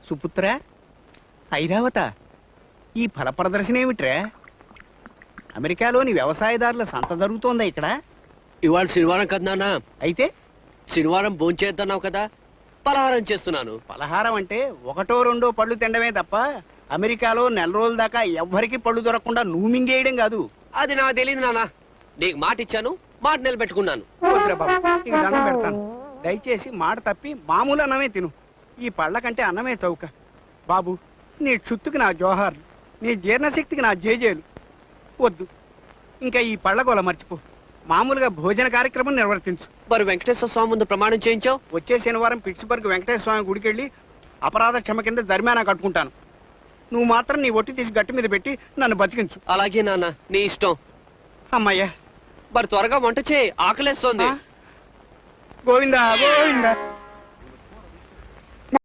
సుపుత్ర, ఐరావత, ఈ ఫల ప్రదర్శన ఏమిట్రా? అమెరికాలోని వ్యవసాయదారుల సంత జరుగుతోందా ఇక్కడ? ఇవాళ శనివారం కదా నాన్న. అయితే శనివారం భోంచేద్దాన్నావు కదా, పలహారం చేస్తున్నాను. పలహారం అంటే ఒకటో రెండో పళ్ళు తినడమే తప్ప అమెరికాలో నెల రోజుల దాకా ఎవ్వరికి పళ్ళు దొరకకుండా నువ్వు మింగేయడం కాదు. అది నాకు తెలియదు నాన్న. నీకు మాట ఇచ్చాను, మాట నిలబెట్టుకున్నాను. వద్దురా బాబు, నీకు దండం పెడతాను. దయచేసి మాట తప్పి మామూలు అన్నమే తిను. ఈ పళ్ళ కంటే అన్నమే చౌక. బాబు, నీ క్షుత్తుకి నా జోహార్లు, నీ జీర్ణశక్తికి నా జేజేలు. వద్దు, ఇంకా ఈ పళ్ళగోల మర్చిపో. మామూలుగా భోజన కార్యక్రమం నిర్వర్తించు. మరి వెంకటేశ్వర స్వామి ముందు ప్రమాణం చేయించావు. వచ్చే శనివారం పిట్స్బర్గ్ వెంకటేశ్వర స్వామి గుడికెళ్ళి అపరాధ క్షమ కింద జరిమానా కట్టుకుంటాను. నువ్వు మాత్రం నీ ఒట్టి తీసి గట్టి మీద పెట్టి నన్ను బతికించు. అలాగే నాన్న, నీ ఇష్టం. అమ్మయ్యా, మరి త్వరగా వంట చేయి, ఆకలేస్తోంది. గోవిందా గోవిందా.